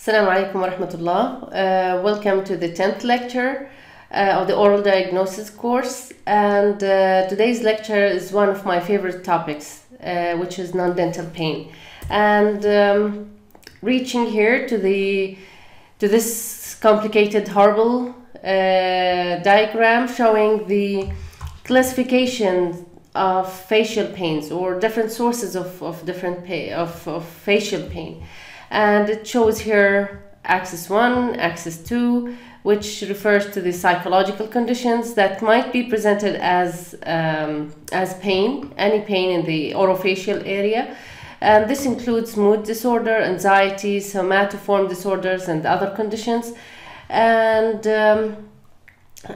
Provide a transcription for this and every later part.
Assalamu alaikum wa rahmatullah. Welcome to the 10th lecture of the oral diagnosis course, and today's lecture is one of my favorite topics, which is non-dental pain. And reaching here to this complicated, horrible diagram showing the classification of facial pains or different sources of facial pain. And it shows here axis 1, axis 2, which refers to the psychological conditions that might be presented as pain, any pain in the orofacial area. And this includes mood disorder, anxiety, somatoform disorders, and other conditions. And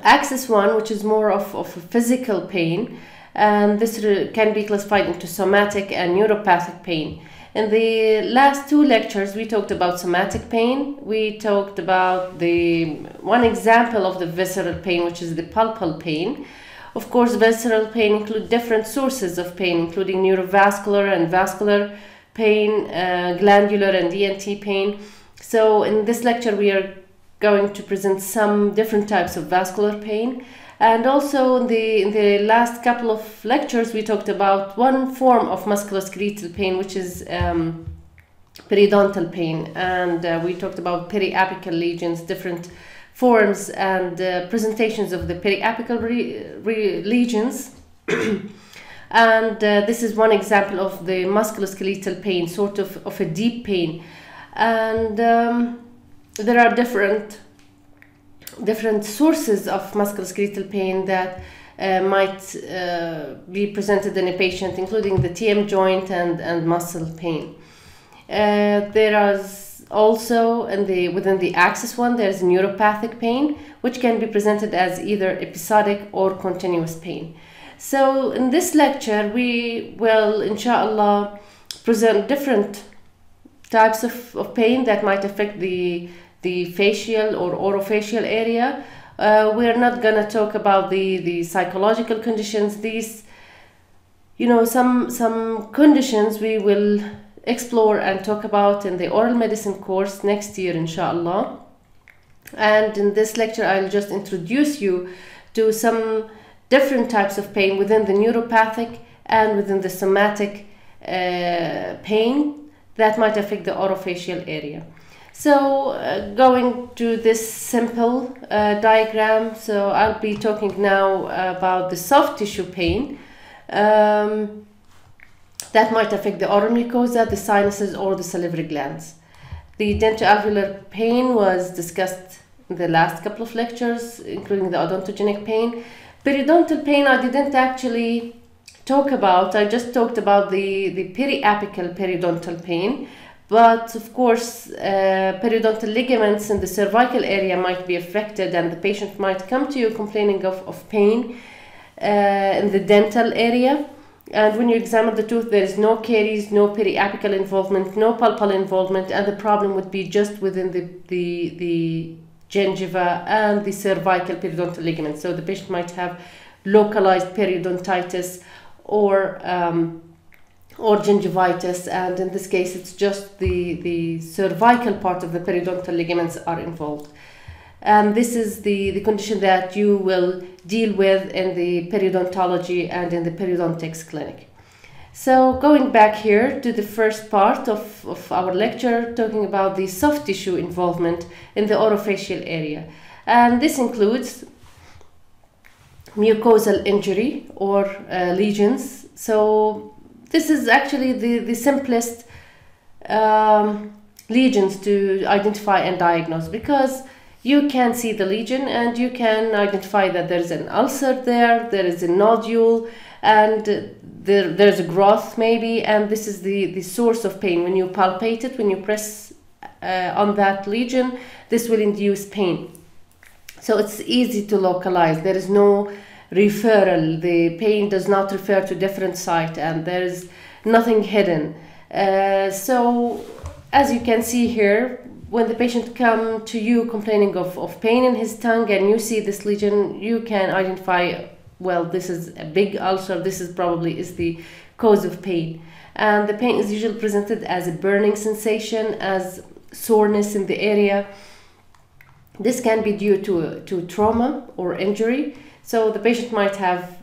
axis 1, which is more of a physical pain, and this can be classified into somatic and neuropathic pain. In the last two lectures, we talked about somatic pain. We talked about the one example of the visceral pain, which is the pulpal pain. Of course, visceral pain include different sources of pain, including neurovascular and vascular pain, glandular and ENT pain. So in this lecture, we are going to present some different types of vascular pain. And also in the last couple of lectures, we talked about one form of musculoskeletal pain, which is periodontal pain. And we talked about periapical lesions, different forms and presentations of the periapical lesions. And this is one example of the musculoskeletal pain, sort of a deep pain. And there are different sources of musculoskeletal pain that might be presented in a patient, including the TM joint and muscle pain. There is also within the axis 1, there is neuropathic pain, which can be presented as either episodic or continuous pain. So in this lecture, we will, inshallah, present different types of pain that might affect the facial or orofacial area. We're not going to talk about the psychological conditions. These, some conditions we will explore and talk about in the oral medicine course next year, inshallah. And in this lecture, I'll just introduce you to some different types of pain within the neuropathic and within the somatic pain that might affect the orofacial area. So going to this simple diagram, so I'll be talking now about the soft tissue pain that might affect the oral mucosa, the sinuses, or the salivary glands. The dentoalveolar pain was discussed in the last couple of lectures, including the odontogenic pain. Periodontal pain I didn't actually talk about. I just talked about the periapical periodontal pain. But of course, periodontal ligaments in the cervical area might be affected, and the patient might come to you complaining of pain in the dental area. And when you examine the tooth, there is no caries, no periapical involvement, no pulpal involvement, and the problem would be just within the gingiva and the cervical periodontal ligament. So the patient might have localized periodontitis or gingivitis, and in this case it's just the cervical part of the periodontal ligaments are involved. And this is the condition that you will deal with in the periodontology and in the periodontics clinic. So going back here to the first part of our lecture, talking about the soft tissue involvement in the orofacial area. And this includes mucosal injury or lesions. So this is actually the simplest lesions to identify and diagnose, because you can see the lesion and you can identify that there is an ulcer there is a nodule, and there's a growth maybe, and this is the source of pain. When you palpate it, when you press on that lesion, this will induce pain. So it's easy to localize. There is no referral. The pain does not refer to different site, and there is nothing hidden. So as you can see here, when the patient comes to you complaining of pain in his tongue and you see this lesion, you can identify, well, this is a big ulcer, this is probably the cause of pain. And the pain is usually presented as a burning sensation, as soreness in the area. This can be due to trauma or injury. So the patient might have,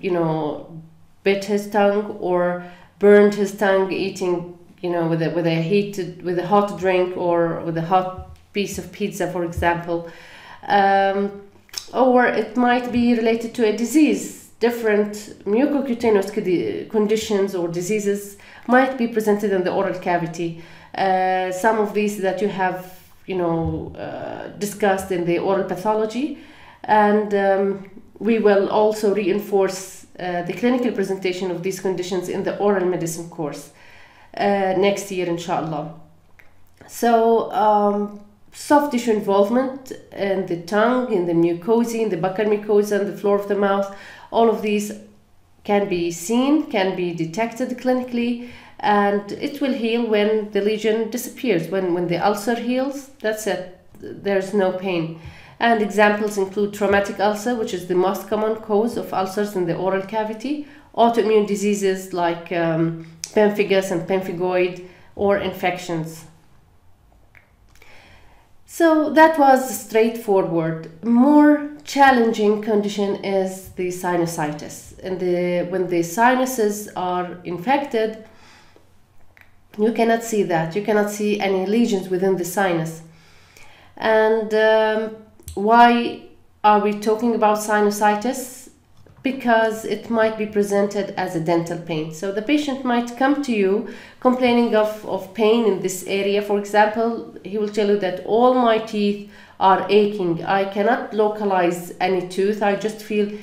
bit his tongue or burned his tongue eating, with a hot drink or with a hot piece of pizza, for example. Or it might be related to a disease. Different mucocutaneous conditions or diseases might be presented in the oral cavity. Some of these that you have, discussed in the oral pathology, and we will also reinforce the clinical presentation of these conditions in the oral medicine course next year, inshallah. So soft tissue involvement in the tongue, in the mucosa, in the buccal mucosa, and the floor of the mouth, all of these can be seen, can be detected clinically, and it will heal when the lesion disappears. When the ulcer heals, that's it. There's no pain. And examples include traumatic ulcer, which is the most common cause of ulcers in the oral cavity, autoimmune diseases like pemphigus and pemphigoid, or infections. So that was straightforward. More challenging condition is the sinusitis. And when the sinuses are infected, you cannot see that. You cannot see any lesions within the sinus. And why are we talking about sinusitis? Because it might be presented as a dental pain. So the patient might come to you complaining of pain in this area. For example, he will tell you that all my teeth are aching. I cannot localize any tooth. I just feel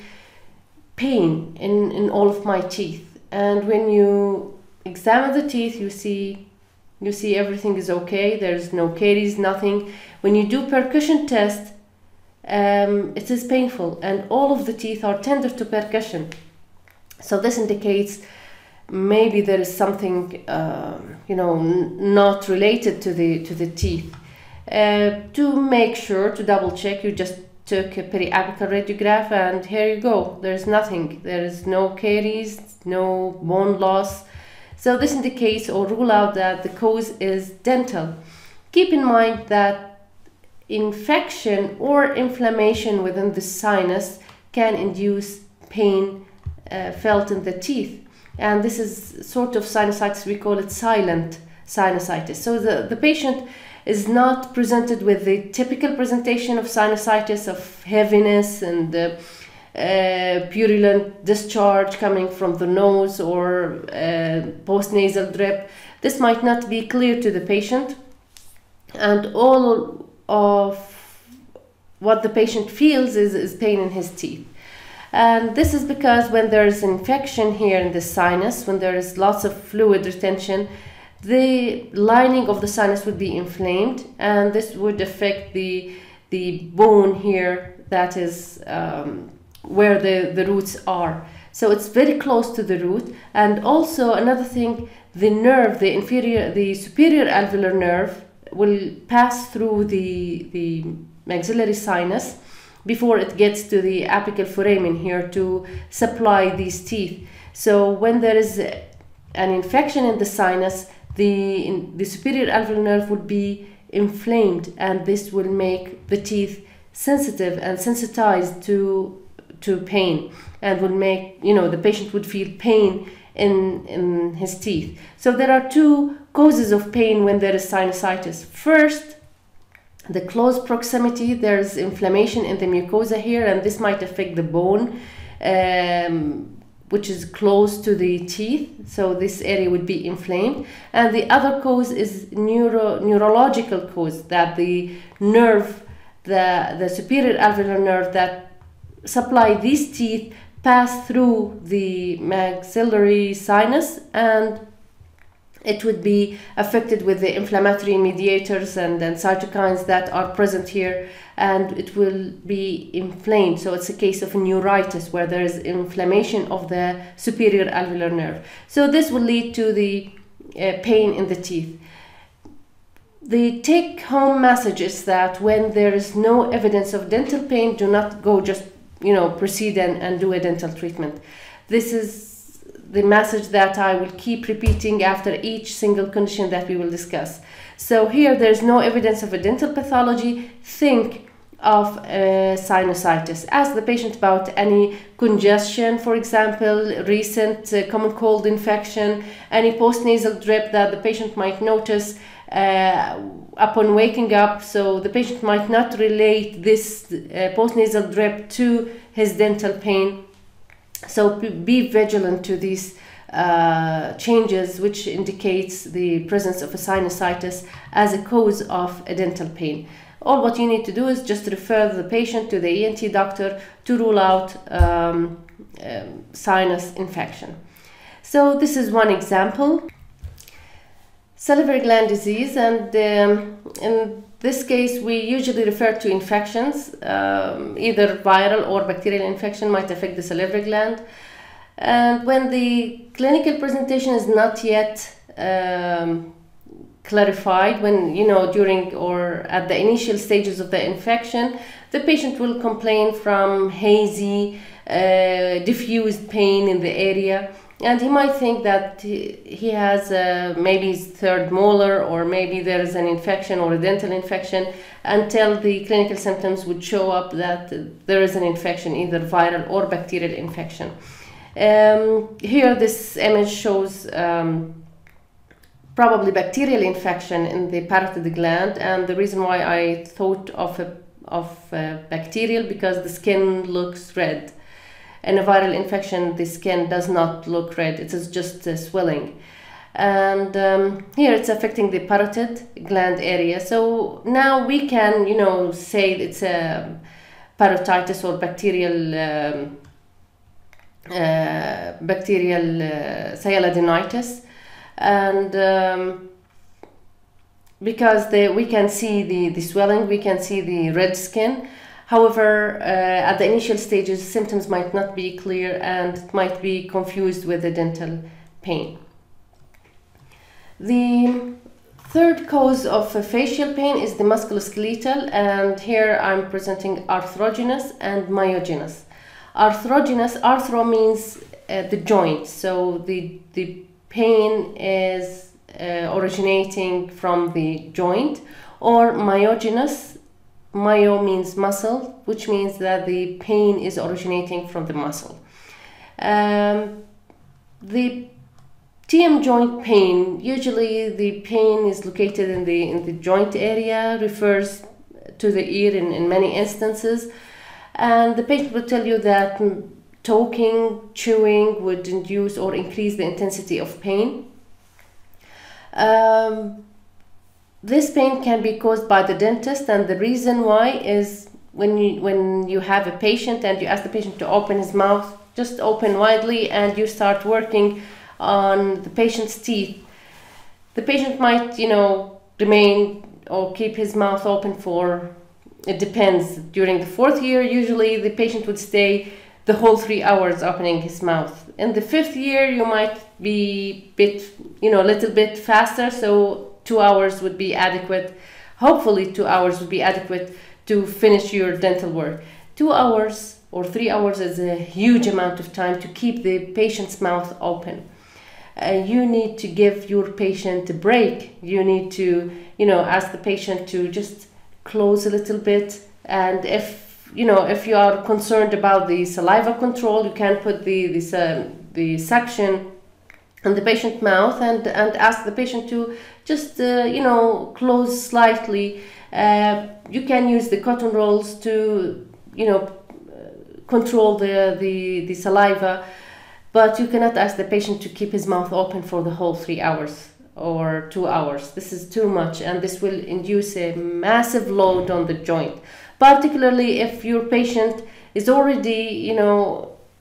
pain in all of my teeth. And when you examine the teeth, you see everything is okay. There's no caries, nothing. When you do percussion test, it is painful, and all of the teeth are tender to percussion. So this indicates maybe there is something, not related to the teeth. To make sure, to double check, you just took a periapical radiograph, and here you go. There's nothing. There is no caries, no bone loss. So this indicates or rule out that the cause is dental. Keep in mind that infection or inflammation within the sinus can induce pain felt in the teeth, and this is sort of sinusitis. We call it silent sinusitis. So the patient is not presented with the typical presentation of sinusitis, of heaviness and purulent discharge coming from the nose or postnasal drip. This might not be clear to the patient, and all of what the patient feels is pain in his teeth. And this is because when there is infection here in the sinus, when there is lots of fluid retention, the lining of the sinus would be inflamed, and this would affect the bone here, that is where the roots are. So it's very close to the root. And also another thing, the nerve, the superior alveolar nerve, will pass through the maxillary sinus before it gets to the apical foramen here to supply these teeth. So when there is an infection in the sinus, the superior alveolar nerve would be inflamed, and this will make the teeth sensitive and sensitized to pain, and will make, the patient would feel pain in his teeth. So there are two causes of pain when there is sinusitis. First, the close proximity. There's inflammation in the mucosa here, and this might affect the bone, which is close to the teeth. So this area would be inflamed. And the other cause is neurological cause, that the nerve, the superior alveolar nerve that supply these teeth pass through the maxillary sinus, and it would be affected with the inflammatory mediators and cytokines that are present here, and it will be inflamed. So it's a case of neuritis where there is inflammation of the superior alveolar nerve. So this will lead to the pain in the teeth. The take-home message is that when there is no evidence of dental pain, do not go just proceed and do a dental treatment. This is the message that I will keep repeating after each single condition that we will discuss. So here there's no evidence of a dental pathology. Think of sinusitis. Ask the patient about any congestion, for example, recent common cold infection, any postnasal drip that the patient might notice upon waking up. So the patient might not relate this postnasal drip to his dental pain. So be vigilant to these changes, which indicates the presence of a sinusitis as a cause of a dental pain. All what you need to do is just refer the patient to the ENT doctor to rule out sinus infection. So this is one example. Salivary gland disease, and in this case we usually refer to infections, either viral or bacterial infection might affect the salivary gland. And when the clinical presentation is not yet clarified, when during or at the initial stages of the infection, the patient will complain from hazy, diffused pain in the area, and he might think that he has maybe his third molar, or maybe there is an infection or a dental infection, until the clinical symptoms would show up that there is an infection, either viral or bacterial infection. Here this image shows probably bacterial infection in the parotid gland, and the reason why I thought of bacterial, because the skin looks red. In a viral infection, the skin does not look red, it is just swelling. And here it's affecting the parotid gland area. So now we can, say it's a parotitis or bacterial sialadenitis. And because we can see the swelling, we can see the red skin. However, at the initial stages, symptoms might not be clear and might be confused with the dental pain. The third cause of facial pain is the musculoskeletal, and here I'm presenting arthrogenous and myogenous. Arthrogenous, arthro means the joint, so the pain is originating from the joint, or myogenous. Myo means muscle, which means that the pain is originating from the muscle. The TM joint pain, usually the pain is located in the joint area, refers to the ear in many instances, and the patient will tell you that talking, chewing would induce or increase the intensity of pain. This pain can be caused by the dentist, and the reason why is when you have a patient and you ask the patient to open his mouth, just open widely, and you start working on the patient's teeth, the patient might remain or keep his mouth open for, it depends, during the 4th year usually the patient would stay the whole 3 hours opening his mouth. In the 5th year you might be a little bit faster, so 2 hours would be adequate. Hopefully 2 hours would be adequate to finish your dental work. 2 hours or 3 hours is a huge amount of time to keep the patient's mouth open. You need to give your patient a break. You need to, ask the patient to just close a little bit. And if you are concerned about the saliva control, you can put the suction on the patient's mouth and ask the patient to just close slightly. You can use the cotton rolls to control the saliva, but you cannot ask the patient to keep his mouth open for the whole 3 hours or 2 hours. This is too much, and this will induce a massive load on the joint, particularly if your patient is already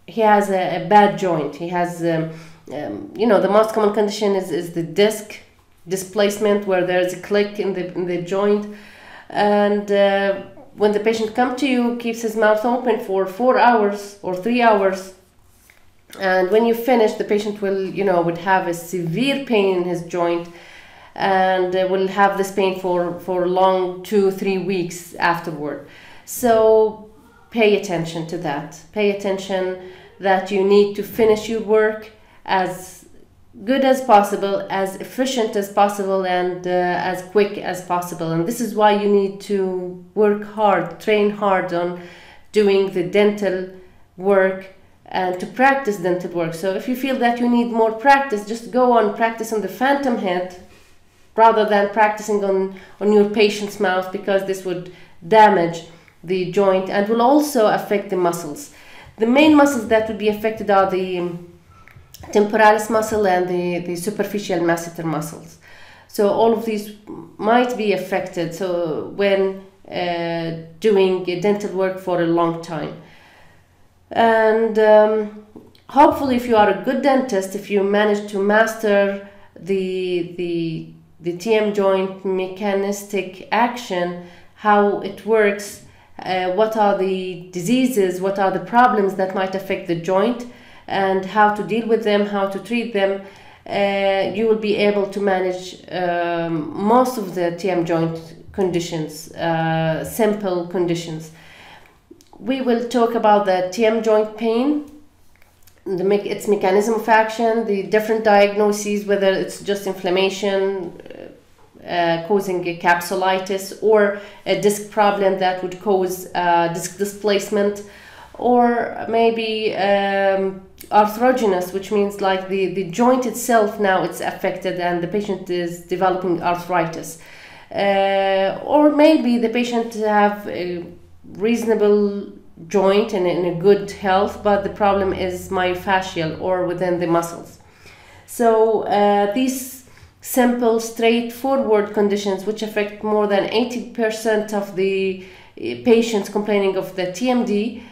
he has a bad joint. He has the most common condition is the disc displacement, where there is a click in the joint, and when the patient comes to you, keeps his mouth open for 4 hours or 3 hours, and when you finish, the patient will would have a severe pain in his joint, and will have this pain for long 2-3 weeks afterward. So pay attention to that. Pay attention that you need to finish your work, as good as possible, as efficient as possible, and as quick as possible. And this is why you need to work hard, train hard on doing the dental work and to practice dental work. So if you feel that you need more practice, just go on practice on the phantom head rather than practicing on your patient's mouth, because this would damage the joint and will also affect the muscles. The main muscles that would be affected are the temporalis muscle and the superficial masseter muscles. So all of these might be affected so when doing dental work for a long time. And hopefully, if you are a good dentist, if you manage to master the TM joint mechanistic action, how it works, what are the diseases, what are the problems that might affect the joint, and how to deal with them, how to treat them, you will be able to manage most of the TM joint conditions, simple conditions. We will talk about the TM joint pain, its mechanism of action, the different diagnoses, whether it's just inflammation causing a capsulitis, or a disc problem that would cause disc displacement, or maybe arthrogenous, which means like the joint itself now it's affected and the patient is developing arthritis. Or maybe the patient have a reasonable joint and in a good health, but the problem is myofascial or within the muscles. So these simple, straightforward conditions, which affect more than 80% of the patients complaining of the TMD,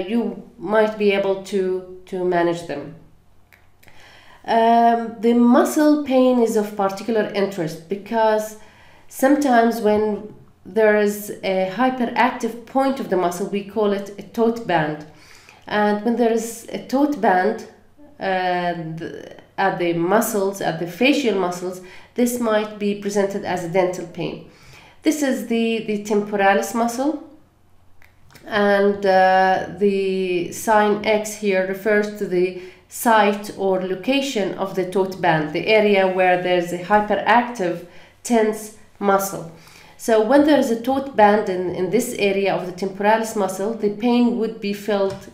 you might be able to manage them. The muscle pain is of particular interest because sometimes when there is a hyperactive point of the muscle, we call it a taut band. And when there is a taut band at the muscles, at the facial muscles, this might be presented as a dental pain. This is the temporalis muscle, and the sign X here refers to the site or location of the taut band, the area where there's a hyperactive tense muscle. So when there is a taut band in this area of the temporalis muscle, the pain would be felt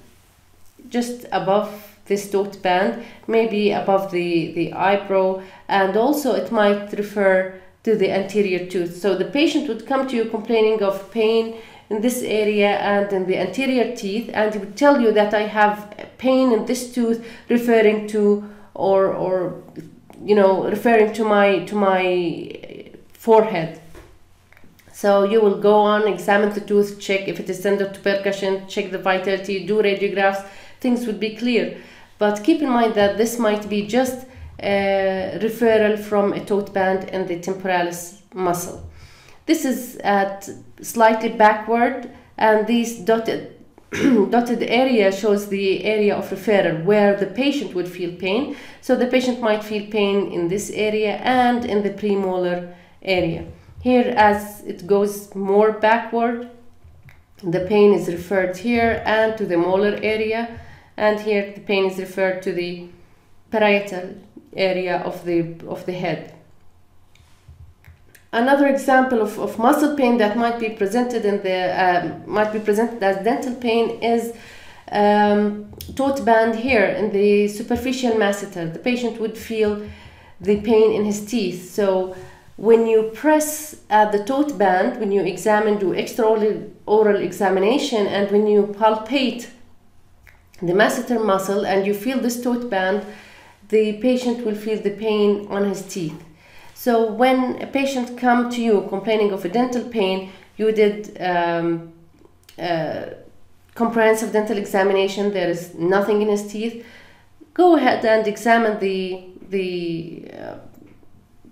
just above this taut band, maybe above the eyebrow, and also it might refer to the anterior tooth. So the patient would come to you complaining of pain in this area and in the anterior teeth, and he would tell you that I have pain in this tooth, referring to or referring to my forehead. So you will go on, examine the tooth, check if it is tender to percussion, check the vitality, do radiographs, things would be clear. But keep in mind that this might be just a referral from a taut band in the temporalis muscle. This is at slightly backward, and these dotted area shows the area of referral where the patient would feel pain. So the patient might feel pain in this area and in the premolar area. Here, as it goes more backward, the pain is referred here and to the molar area, and here the pain is referred to the parietal area of the head. Another example of muscle pain that might be presented as dental pain is taut band here in the superficial masseter. The patient would feel the pain in his teeth. So when you press at the taut band, when you examine, do extraoral examination, and when you palpate the masseter muscle and you feel this taut band, the patient will feel the pain on his teeth. So when a patient comes to you complaining of a dental pain, you did comprehensive dental examination, there is nothing in his teeth, go ahead and examine the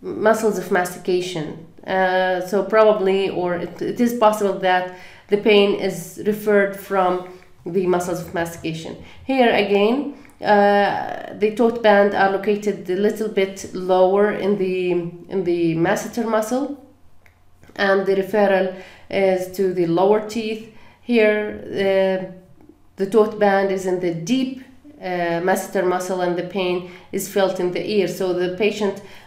muscles of mastication. So probably, or it is possible that the pain is referred from the muscles of mastication. Here again, the taut band are located a little bit lower in the masseter muscle, and the referral is to the lower teeth. Here the taut band is in the deep masseter muscle, and the pain is felt in the ear. So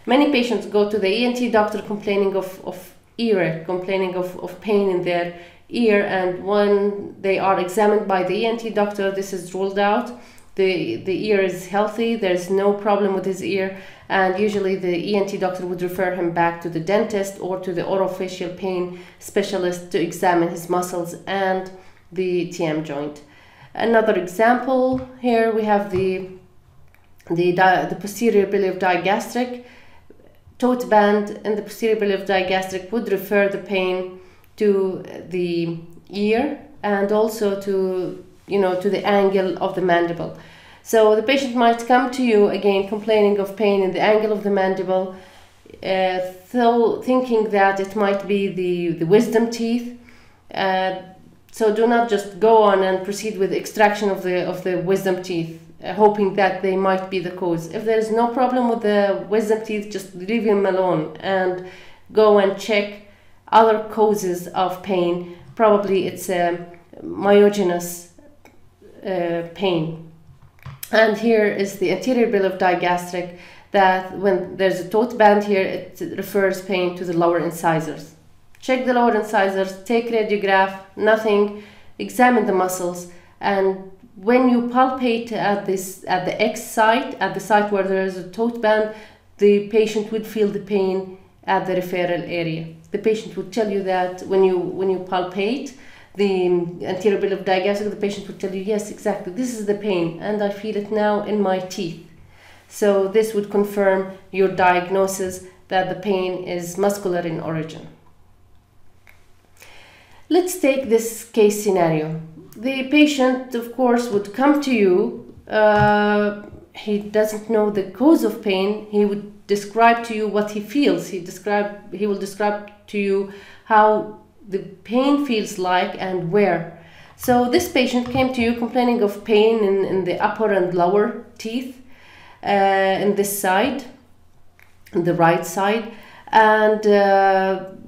many patients go to the ENT doctor complaining of earache, complaining of pain in their ear, and when they are examined by the ENT doctor, this is ruled out. The ear is healthy, there's no problem with his ear, and usually the ENT doctor would refer him back to the dentist or to the orofacial pain specialist to examine his muscles and the TM joint. Another example here, we have the posterior biliary digastric. Tote band in the posterior biliary digastric would refer the pain to the ear and also to the angle of the mandible. So the patient might come to you again complaining of pain in the angle of the mandible, thinking that it might be the wisdom teeth. So do not just go on and proceed with extraction of the wisdom teeth, hoping that they might be the cause. If there is no problem with the wisdom teeth, just leave him alone and go and check other causes of pain. Probably it's a myogenous pain. And here is the anterior biliary digastric, that when there's a tote band here, it refers pain to the lower incisors. Check the lower incisors, take radiograph, nothing, examine the muscles, and when you palpate at the X site, at the site where there is a tote band, the patient would feel the pain at the referral area. The patient would tell you that when you palpate the anterior biliary digastric, the patient would tell you, yes, exactly, this is the pain, and I feel it now in my teeth. So this would confirm your diagnosis that the pain is muscular in origin. Let's take this case scenario. The patient, of course, would come to you. He doesn't know the cause of pain. He would describe to you what he feels. He will describe to you how the pain feels like and where. So this patient came to you complaining of pain in the upper and lower teeth, in this side, on the right side, and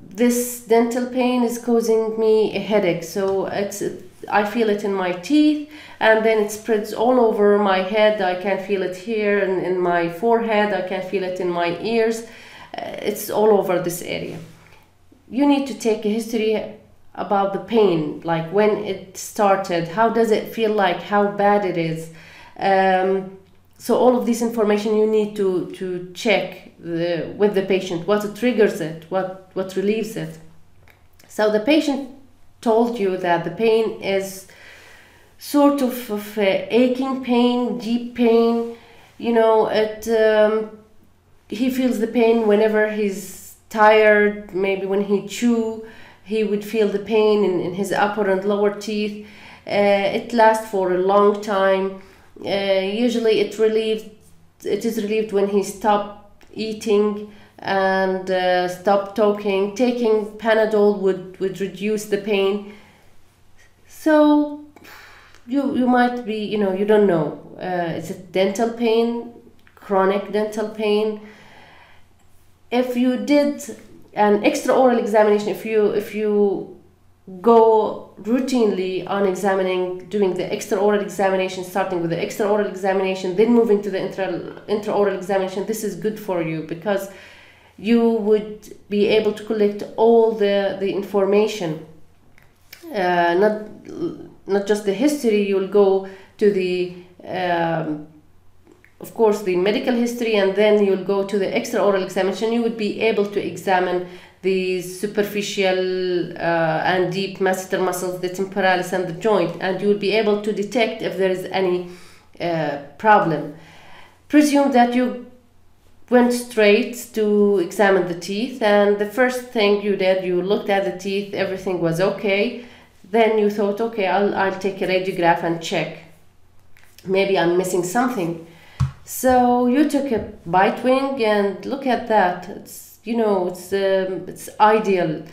this dental pain is causing me a headache. So I feel it in my teeth, and then it spreads all over my head. I can feel it here and in my forehead. I can feel it in my ears. It's all over this area. You need to take a history about the pain, like when it started, how does it feel like, how bad it is. So all of this information you need to check with the patient, what triggers it, what relieves it. So the patient told you that the pain is sort of aching pain, deep pain. He feels the pain whenever he's tired. Maybe when he chew, he would feel the pain in his upper and lower teeth. It lasts for a long time. Usually it is relieved when he stops eating and stop talking. Taking Panadol would reduce the pain. So you might be, you don't know, is it dental pain, chronic dental pain? If you did an extraoral examination, if you go routinely on doing the extraoral examination, starting with the extraoral examination, then moving to the intraoral examination, this is good for you, because you would be able to collect all the information, not just the history. You'll go to the of course the medical history, and then you'll go to the extraoral examination. You would be able to examine the superficial and deep masseter muscles, the temporalis and the joint, and you will be able to detect if there is any problem. Presume that you went straight to examine the teeth, and the first thing you did, you looked at the teeth, everything was okay. Then you thought, okay, I'll take a radiograph and check. Maybe I'm missing something. So you took a bite wing and look at that. It's ideal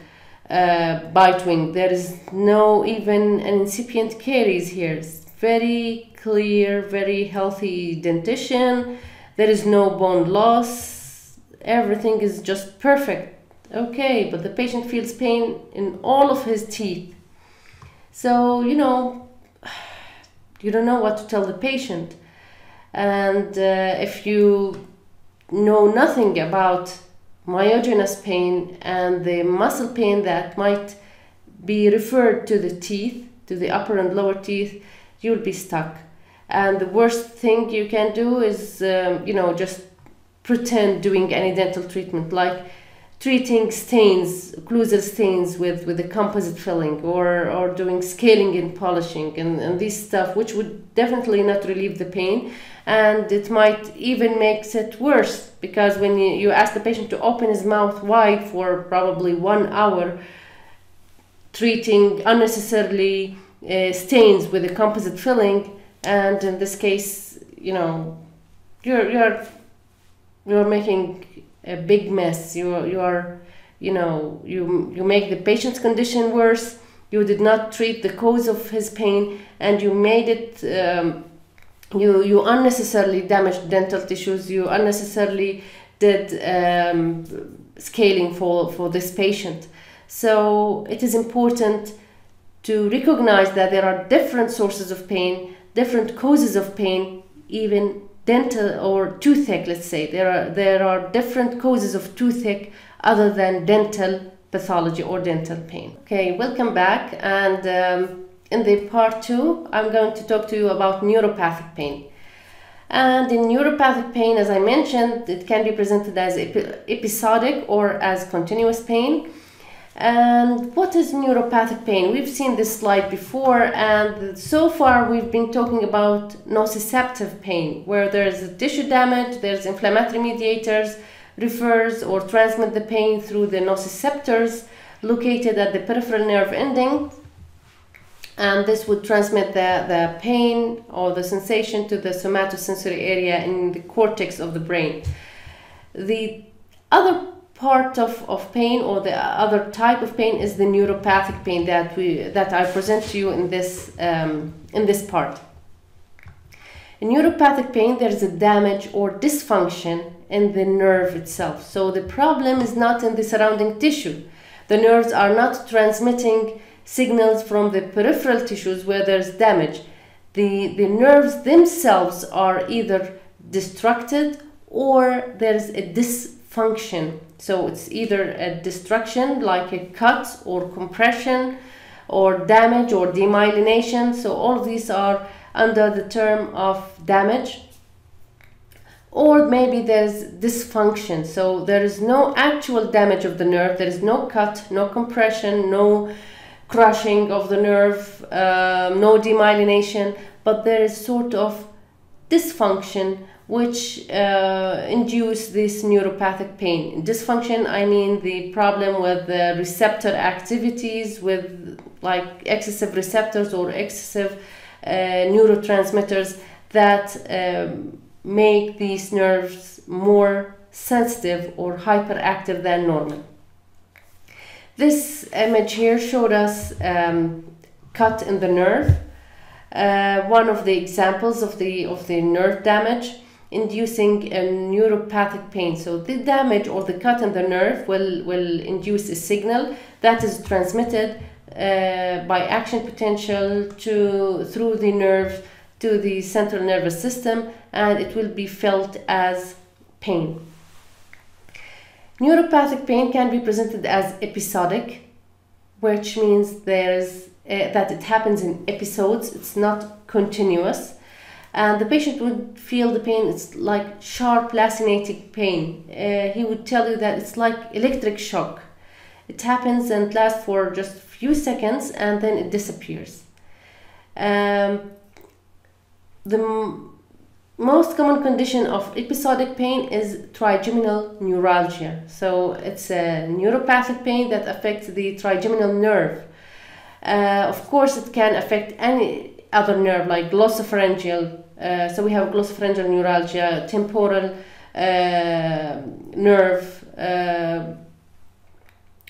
bite wing. There is no even an incipient caries here. It's very clear, very healthy dentition. There is no bone loss. Everything is just perfect. Okay, but the patient feels pain in all of his teeth. So, you don't know what to tell the patient. And if you know nothing about myogenic pain and the muscle pain that might be referred to the teeth, to the upper and lower teeth, you'll be stuck. And the worst thing you can do is, just pretend doing any dental treatment, like treating stains, occlusal stains with a composite filling, or doing scaling and polishing and this stuff, which would definitely not relieve the pain. And it might even makes it worse, because when you ask the patient to open his mouth wide for probably 1 hour, treating unnecessarily stains with a composite filling, and in this case, you're making a big mess. You make the patient's condition worse. You did not treat the cause of his pain, and you made it. You unnecessarily damaged dental tissues. You unnecessarily did scaling for this patient. So it is important to recognize that there are different sources of pain, different causes of pain, even dental or toothache. Let's say there are different causes of toothache other than dental pathology or dental pain. Okay, welcome back, and in the part 2 I'm going to talk to you about neuropathic pain. And in neuropathic pain, as I mentioned, it can be presented as episodic or as continuous pain. And what is neuropathic pain? We've seen this slide before, and so far we've been talking about nociceptive pain, where there's tissue damage, there's inflammatory mediators, refers or transmit the pain through the nociceptors located at the peripheral nerve ending, and this would transmit the pain or the sensation to the somatosensory area in the cortex of the brain. The other part of pain, or the other type of pain, is the neuropathic pain that I present to you in this part. In neuropathic pain, there is a damage or dysfunction in the nerve itself. So the problem is not in the surrounding tissue. The nerves are not transmitting signals from the peripheral tissues where there's damage. The nerves themselves are either destructed or there's a dysfunction. So it's either a destruction, like a cut or compression, or damage or demyelination. So all of these are under the term of damage. Or maybe there's dysfunction. So there is no actual damage of the nerve. There is no cut, no compression, no crushing of the nerve, no demyelination, but there is sort of dysfunction which induce this neuropathic pain. Dysfunction, I mean the problem with the receptor activities, with like excessive receptors or excessive neurotransmitters that make these nerves more sensitive or hyperactive than normal. This image here showed us cut in the nerve, one of the examples of the nerve damage inducing a neuropathic pain. So the damage or the cut in the nerve will induce a signal that is transmitted by action potential through the nerve to the central nervous system, and it will be felt as pain. Neuropathic pain can be presented as episodic, which means that it happens in episodes. It's not continuous, and the patient would feel the pain. It's like sharp, lacerating pain. He would tell you that it's like electric shock. It happens and lasts for just a few seconds, and then it disappears. The most common condition of episodic pain is trigeminal neuralgia. So it's a neuropathic pain that affects the trigeminal nerve. Of course, it can affect any other nerve, like glossopharyngeal. So we have glossopharyngeal neuralgia, temporal nerve,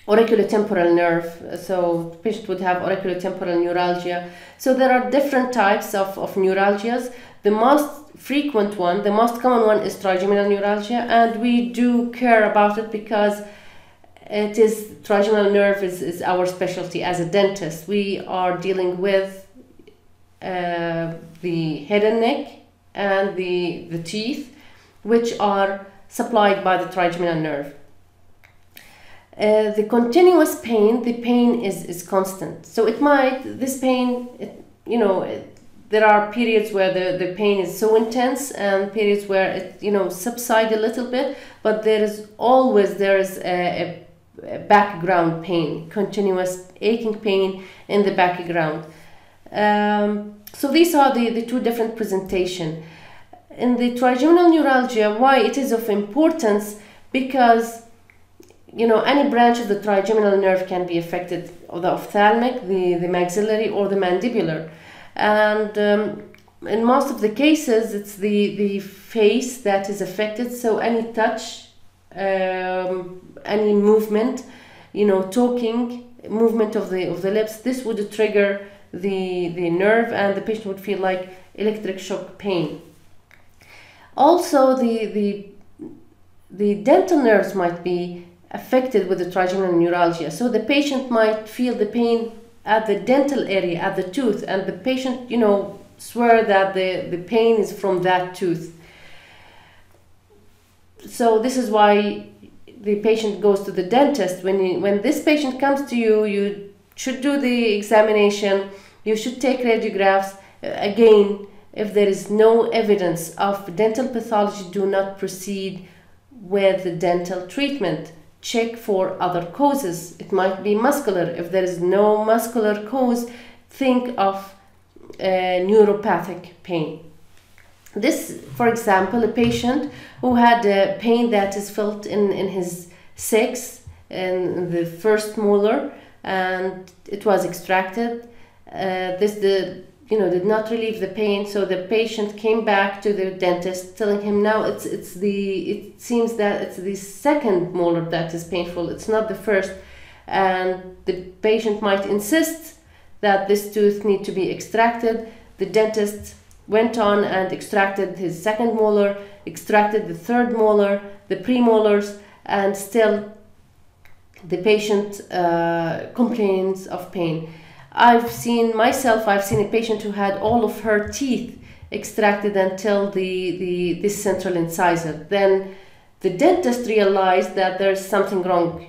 auriculotemporal nerve. So the patient would have auriculotemporal neuralgia. So there are different types of neuralgias. The most frequent one, the most common one, is trigeminal neuralgia, and we do care about it because trigeminal nerve is our specialty as a dentist. We are dealing with the head and neck and the teeth, which are supplied by the trigeminal nerve. The continuous pain, the pain is constant. So this pain, there are periods where the pain is so intense and periods where it, subside a little bit, but there is a background pain, continuous aching pain in the background. So these are the two different presentations. In the trigeminal neuralgia, why it is of importance? Because any branch of the trigeminal nerve can be affected, or the ophthalmic, the maxillary, or the mandibular. And in most of the cases, it's the face that is affected. So any touch, any movement, talking, movement of the lips, this would trigger the nerve, and the patient would feel like electric shock pain. Also, the dental nerves might be affected with the trigeminal neuralgia. So the patient might feel the pain at the dental area, at the tooth, and the patient, swear that the pain is from that tooth. So this is why the patient goes to the dentist. When this patient comes to you, you should do the examination, you should take radiographs. Again, if there is no evidence of dental pathology, do not proceed with the dental treatment. Check for other causes. It might be muscular. If there is no muscular cause, think of neuropathic pain. This, for example, a patient who had a pain that is felt in his sixth, in the first molar, and it was extracted. Did not relieve the pain, so the patient came back to the dentist, telling him now it seems that it's the second molar that is painful, it's not the first, and the patient might insist that this tooth need to be extracted. The dentist went on and extracted his second molar, extracted the third molar, the premolars, and still the patient complains of pain. I've seen a patient who had all of her teeth extracted until this central incisor. Then the dentist realized that there's something wrong.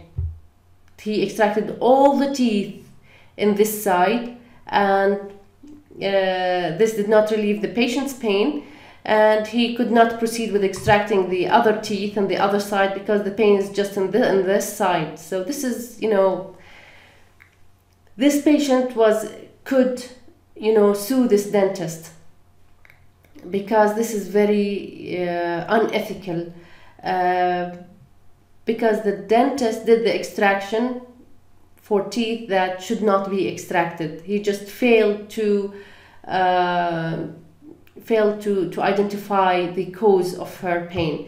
He extracted all the teeth in this side, and this did not relieve the patient's pain, and he could not proceed with extracting the other teeth on the other side because the pain is just on this side. So this is, this patient could sue this dentist, because this is very unethical, because the dentist did the extraction for teeth that should not be extracted. He just failed to identify the cause of her pain.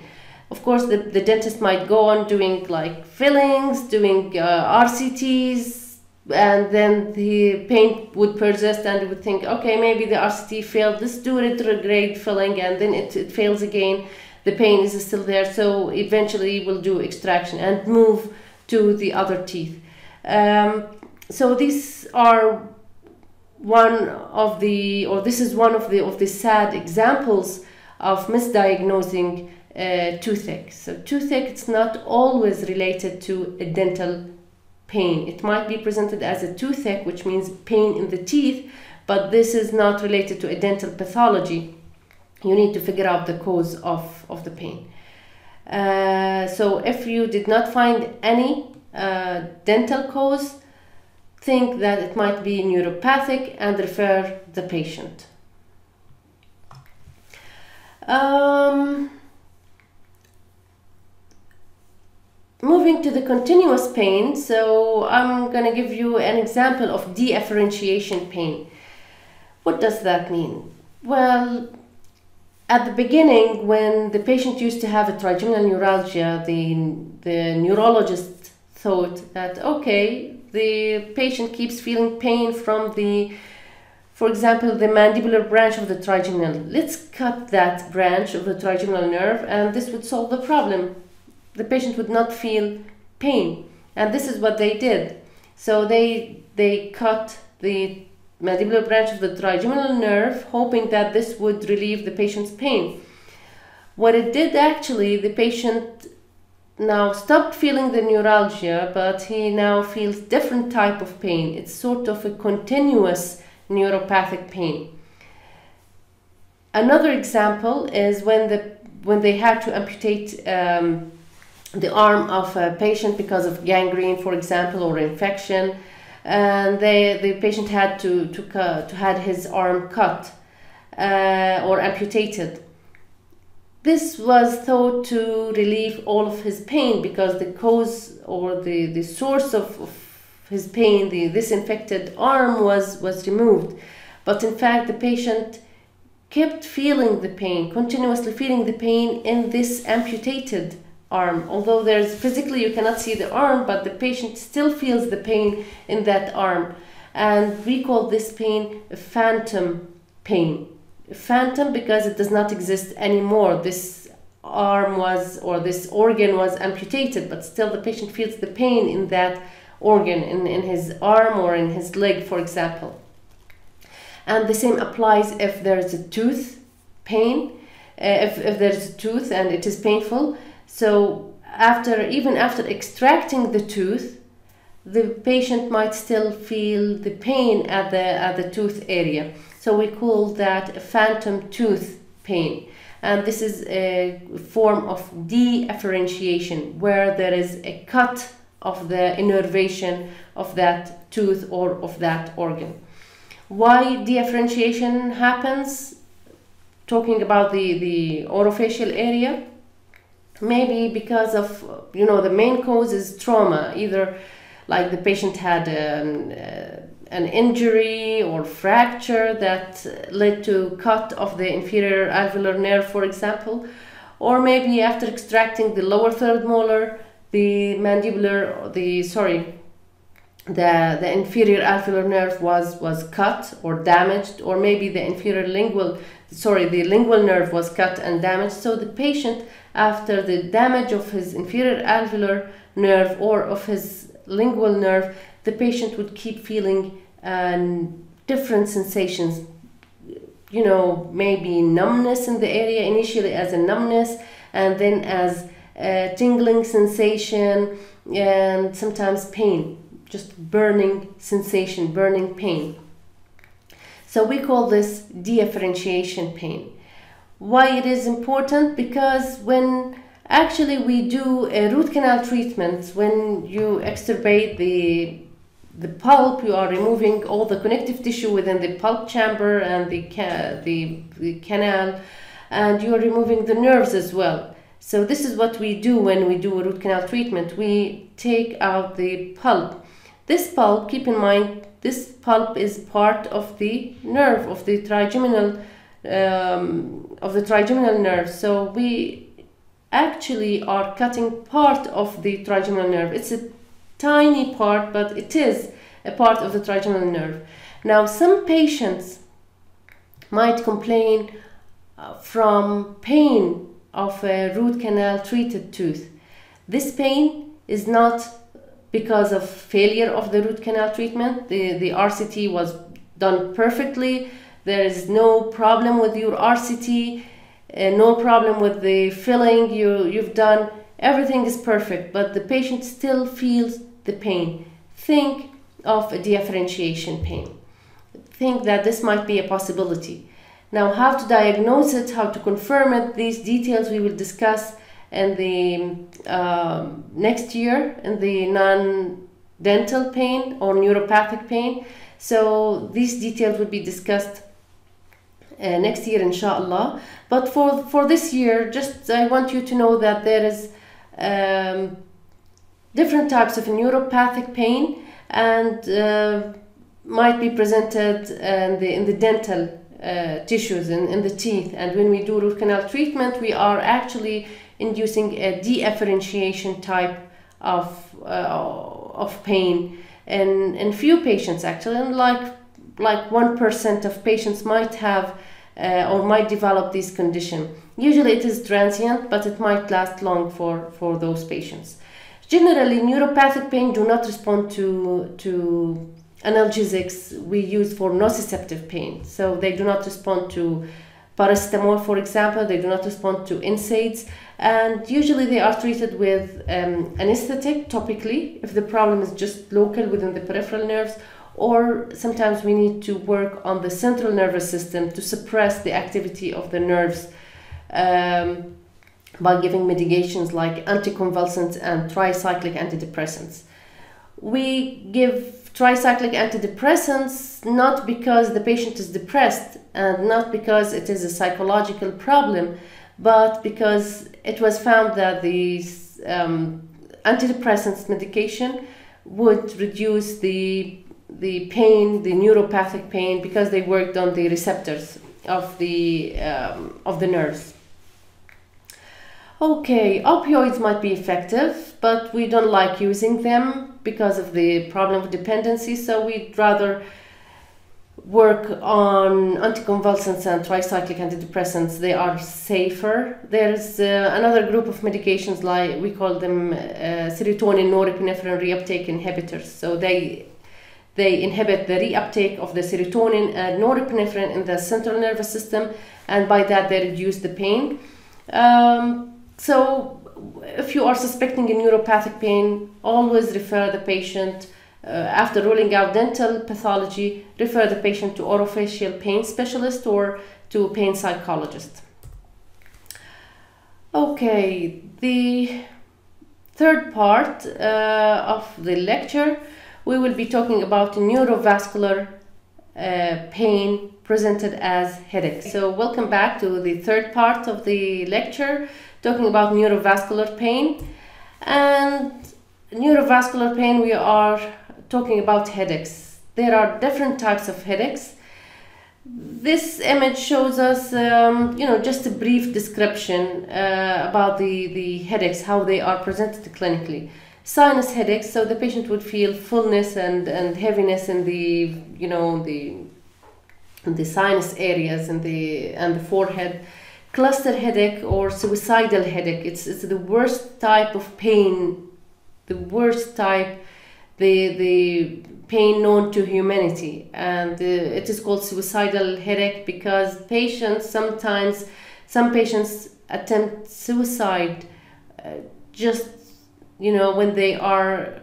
Of course, the dentist might go on doing like fillings, doing RCTs, and then the pain would persist, and it would think, okay, maybe the RCT failed, let's do retrograde filling, and then it fails again, the pain is still there, so eventually we'll do extraction and move to the other teeth. So these are this is one of the sad examples of misdiagnosing toothache. So toothache, it's not always related to a dental pain. It might be presented as a toothache, which means pain in the teeth, but this is not related to a dental pathology. You need to figure out the cause of the pain. So if you did not find any dental cause, think that it might be neuropathic and refer the patient. Moving to the continuous pain, so I'm going to give you an example of deafferentiation pain. What does that mean? Well, at the beginning, when the patient used to have a trigeminal neuralgia, the neurologist thought that, okay, the patient keeps feeling pain from for example, the mandibular branch of the trigeminal. Let's cut that branch of the trigeminal nerve, and this would solve the problem. The patient would not feel pain, and this is what they did. So they cut the mandibular branch of the trigeminal nerve, hoping that this would relieve the patient's pain. What it did actually, the patient now stopped feeling the neuralgia, but he now feels different type of pain. It's sort of a continuous neuropathic pain. Another example is when they had to amputate the arm of a patient because of gangrene, for example, or infection, and the patient had to had his arm cut or amputated. This was thought to relieve all of his pain because the cause or the source of his pain, this infected arm, was removed. But in fact, the patient kept feeling the pain, continuously feeling the pain in this amputated arm. Although there's physically you cannot see the arm, but the patient still feels the pain in that arm. And we call this pain a phantom pain. Phantom because it does not exist anymore. This arm was, or this organ was amputated, but still the patient feels the pain in that organ, in his arm or in his leg, for example. And the same applies if there is a tooth pain, if there is a tooth and it is painful. So even after extracting the tooth, the patient might still feel the pain at the tooth area. So we call that a phantom tooth pain. And this is a form of deafferentiation, where there is a cut of the innervation of that tooth or of that organ. Why deafferentiation happens? Talking about the orofacial area, maybe because of, the main cause is trauma, either like the patient had an injury or fracture that led to cut of the inferior alveolar nerve, for example, or maybe after extracting the lower third molar, the inferior alveolar nerve was cut or damaged, or maybe the lingual nerve was cut and damaged. So the patient, after the damage of his inferior alveolar nerve or of his lingual nerve, the patient would keep feeling different sensations, maybe numbness in the area, initially as a numbness, and then as a tingling sensation, and sometimes pain, just burning sensation, burning pain. So we call this deafferentiation pain. Why it is important? Because when actually we do a root canal treatment, when you extubate the pulp, you are removing all the connective tissue within the pulp chamber and the canal, and you are removing the nerves as well. So this is what we do when we do a root canal treatment. We take out the pulp. This pulp, keep in mind, this pulp is part of the nerve, of the trigeminal nerve. So we actually are cutting part of the trigeminal nerve. It's a tiny part, but it is a part of the trigeminal nerve. Now, some patients might complain from pain of a root canal treated tooth. This pain is not because of failure of the root canal treatment. The RCT was done perfectly. There is no problem with your RCT, no problem with the filling you've done. Everything is perfect, but the patient still feels the pain. Think of a deafferentiation pain. Think that this might be a possibility. Now, how to diagnose it, how to confirm it, these details we will discuss in the next year in the non-dental pain or neuropathic pain. So these details will be discussed next year, inshallah. But for this year, just I want you to know that there is different types of neuropathic pain, and might be presented in the dental tissues in the teeth. And when we do root canal treatment, we are actually inducing a deafferentiation type of pain in few patients, actually, and like 1% of patients might have or might develop this condition. Usually it is transient, but it might last long for those patients. Generally, neuropathic pain do not respond to analgesics we use for nociceptive pain. So they do not respond to paracetamol, for example. They do not respond to NSAIDs. And usually they are treated with anesthetic topically if the problem is just local within the peripheral nerves, or sometimes we need to work on the central nervous system to suppress the activity of the nerves by giving medications like anticonvulsants and tricyclic antidepressants. We give tricyclic antidepressants not because the patient is depressed and not because it is a psychological problem, but because it was found that these antidepressants medication would reduce the pain, the neuropathic pain, because they worked on the receptors of the nerves. Okay, opioids might be effective, but we don't like using them because of the problem of dependency, so we'd rather work on anticonvulsants and tricyclic antidepressants. They are safer. There's another group of medications, like we call them serotonin norepinephrine reuptake inhibitors. So they inhibit the reuptake of the serotonin and norepinephrine in the central nervous system, and by that they reduce the pain. So if you are suspecting a neuropathic pain, always refer the patient, after ruling out dental pathology, refer the patient to orofacial pain specialist or to a pain psychologist. Okay, the third part of the lecture, we will be talking about neurovascular pain presented as headache. So welcome back to the third part of the lecture, talking about neurovascular pain. And neurovascular pain, we are talking about headaches. There are different types of headaches. This image shows us, just a brief description about the headaches, how they are presented clinically. Sinus headaches, so the patient would feel fullness and heaviness in the sinus areas and the forehead. Cluster headache or suicidal headache, it's the worst type of pain, the worst type, the pain known to humanity, and it is called suicidal headache because some patients attempt suicide just when they are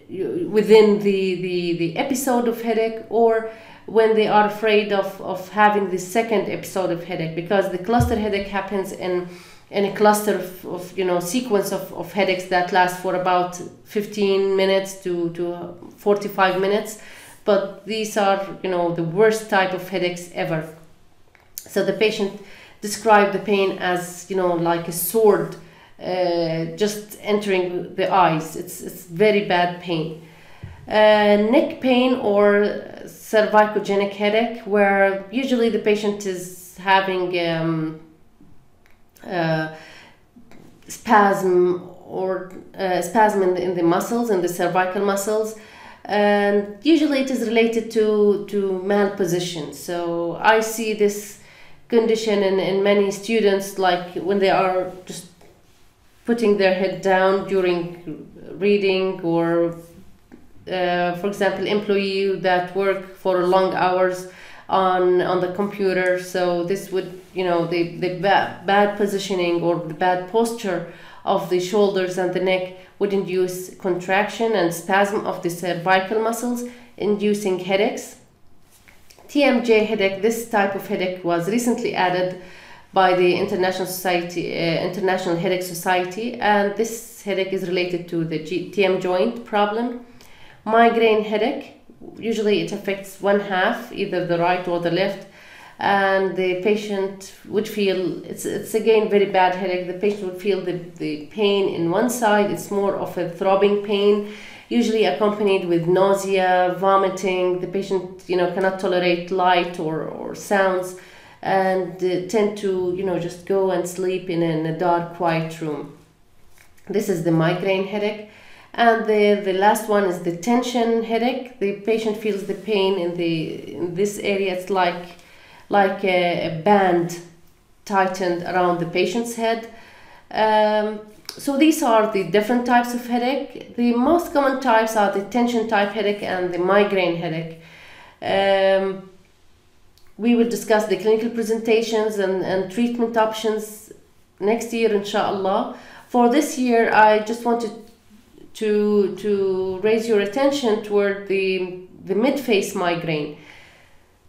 within the episode of headache, or when they are afraid of having the second episode of headache, because the cluster headache happens in a cluster of sequence of headaches that last for about 15 minutes to 45 minutes. But these are the worst type of headaches ever. So the patient described the pain as like a sword just entering the eyes. It's very bad pain. Neck pain or cervicogenic headache, where usually the patient is having spasm in the muscles, in the cervical muscles, and usually it is related to malposition. So I see this condition in many students, like when they are just putting their head down during reading, or for example, employee that work for long hours on the computer. So this would, the bad positioning or the bad posture of the shoulders and the neck would induce contraction and spasm of the cervical muscles, inducing headaches. TMJ headache, this type of headache was recently added by the International Headache Society, and this headache is related to the TM joint problem. Migraine headache, usually it affects one half, either the right or the left, and the patient would feel, it's again very bad headache. The patient would feel the pain in one side. It's more of a throbbing pain, usually accompanied with nausea, vomiting. The patient cannot tolerate light or sounds, and tend to just go and sleep in a dark, quiet room. This is the migraine headache. And the last one is the tension headache. The patient feels the pain in this area. It's like a band tightened around the patient's head. So these are the different types of headache. The most common types are the tension type headache and the migraine headache. We will discuss the clinical presentations and treatment options next year, inshallah. For this year, I just wanted to raise your attention toward the mid-face migraine.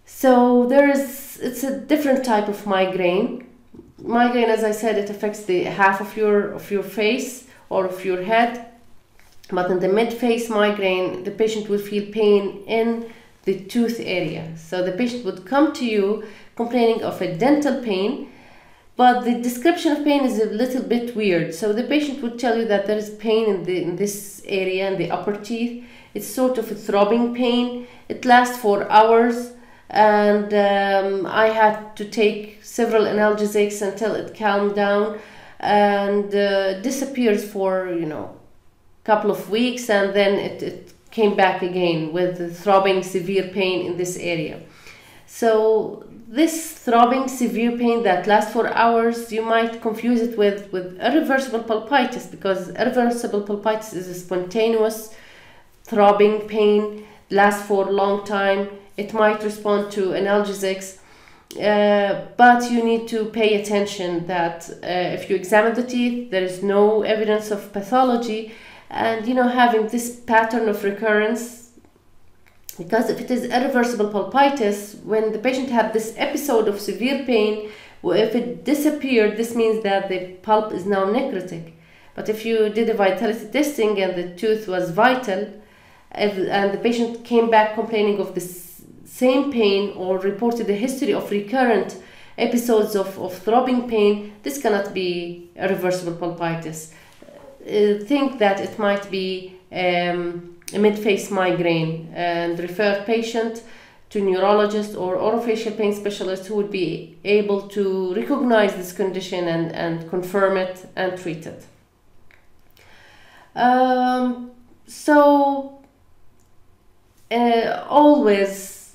So it's a different type of migraine. Migraine, as I said, it affects the half of your face or of your head. But in the mid-face migraine, the patient will feel pain in the tooth area. So the patient would come to you complaining of a dental pain, but the description of pain is a little bit weird. So the patient would tell you that there is pain in this area, in the upper teeth. It's sort of a throbbing pain. It lasts for hours, and I had to take several analgesics until it calmed down, and disappears for couple of weeks, and then it came back again with the throbbing severe pain in this area. So this throbbing severe pain that lasts for hours, you might confuse it with irreversible pulpitis, because irreversible pulpitis is a spontaneous throbbing pain, lasts for a long time. It might respond to analgesics, but you need to pay attention that if you examine the teeth, there is no evidence of pathology, and having this pattern of recurrence. Because if it is irreversible pulpitis, when the patient had this episode of severe pain, if it disappeared, this means that the pulp is now necrotic. But if you did a vitality testing and the tooth was vital, and the patient came back complaining of this same pain or reported a history of recurrent episodes of throbbing pain, this cannot be irreversible pulpitis. Think that it might be a mid-face migraine, and refer patient to neurologist or orofacial pain specialist who would be able to recognize this condition and confirm it and treat it. Always,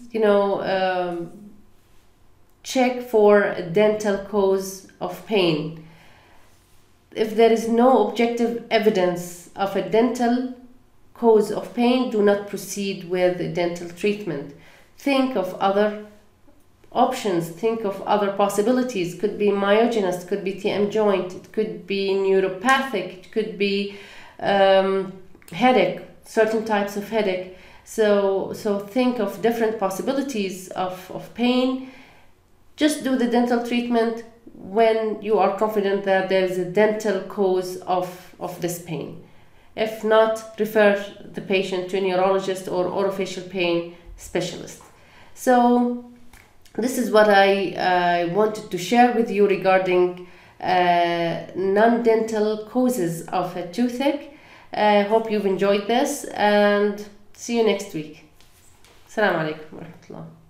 check for a dental cause of pain. If there is no objective evidence of a dental cause of pain, do not proceed with dental treatment. Think of other options, think of other possibilities. Could be myogenous, could be TM joint, it could be neuropathic, it could be headache, certain types of headache. So think of different possibilities of pain. Just do the dental treatment when you are confident that there is a dental cause of this pain. If not, refer the patient to a neurologist or orofacial pain specialist. So this is what I wanted to share with you regarding non-dental causes of a toothache. I hope you've enjoyed this, and see you next week. Assalamu alaikum wa rahmatullah.